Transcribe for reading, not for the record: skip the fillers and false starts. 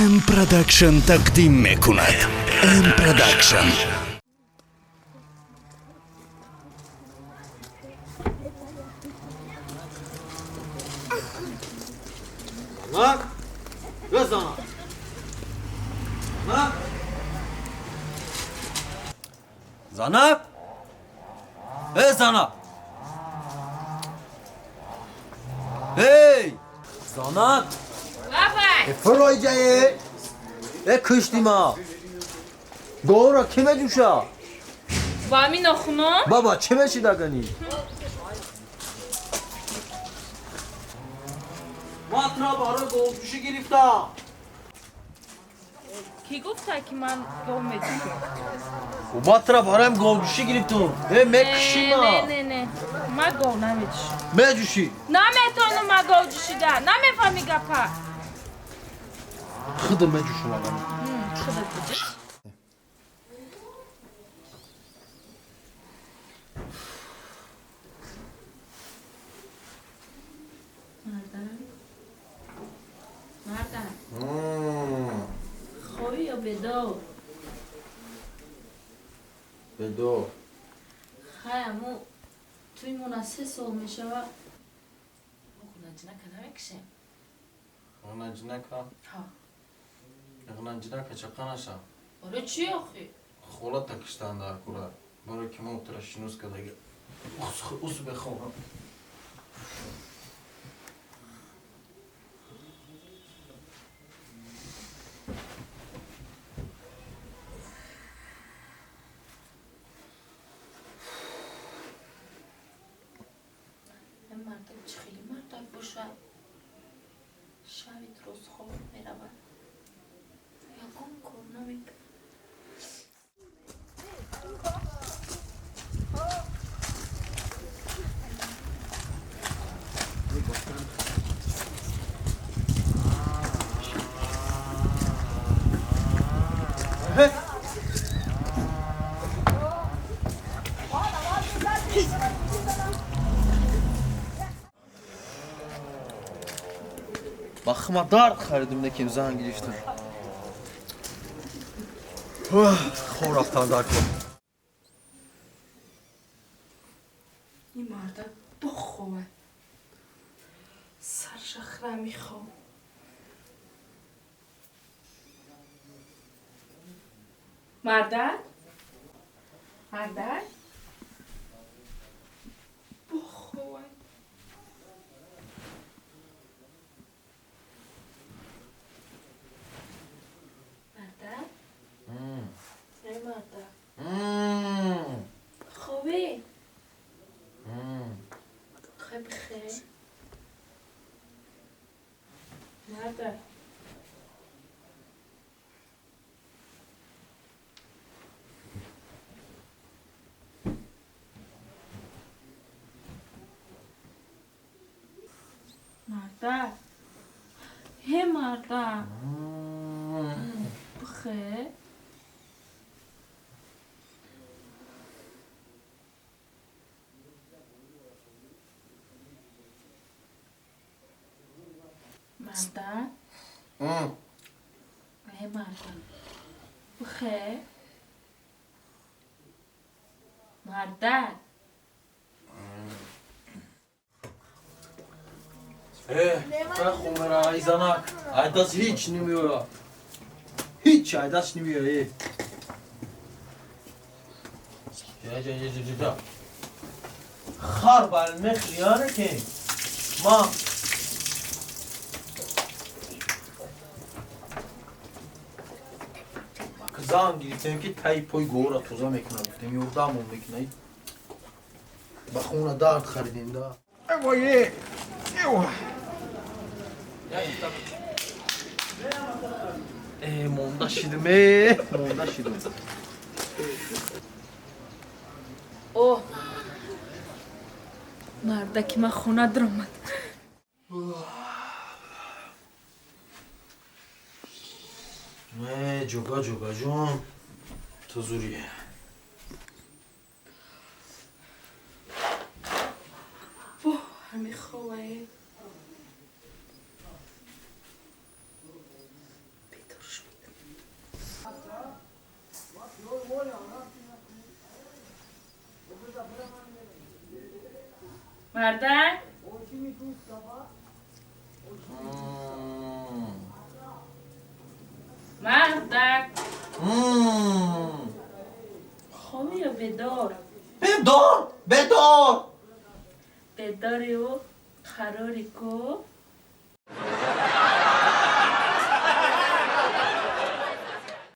ام پروداکشن تقدیم میکند. ام پروداکشن. زنک بزن زنک زنک هی زنک فرای جایه کشتی ما گورا کمه جوشا با همین نخونو؟ بابا چه میشی داگنی ماترا بارا گوشی گرفتا کی گفته که من گم میتونم؟ و ماترا بارا گوشی گرفتم مکشی ما نه من گم نمیتونم مجوشی نمیتونم من گم جوشیده نمیفهمی گپا خودم مجوشم آقا خودت بجوش مردم خوبی یا بدو؟ بدو خیامو توی مناسه سو میشه و نجنه که نمیکشیم نجنکا ها نجنکا چقناشا آره چی آخی؟ خولا تکشتن در کورا برای که ما ترشینوز که دیگه اوس بخورم مردم چه خیلی مردم باشه شبید روز خواب میرون یا گم کن نمیگه Baxıma dart xəridim də ki, zan girişdim. Xoraftan dartım. این مرد بخواه سرشخره میخواه مردن؟ مردن؟ بخواه مردن؟ ای مردن خوبی؟ خیلی بخیر مردن مردن هی مردن بخیر مردن هی مردن بخیر مردن Bırak ay zanak. Aydas hiç nimiyor. Hiç aydas nimiyor. Ja. Xar balme xiyane ki. Ma. Kızan gittim ki taypoy gora toza mekna gittim. Yordam o meknayı. Bak ona dart xaridin da. Voyez, Monda şidim monda şidim. اوه مردکی من خونه درآمد جوگا جون تو زوریه اوه همین خوبه بیدار مردک مردک خوابی یا بیدار بدار بدار بیداری و قراری کو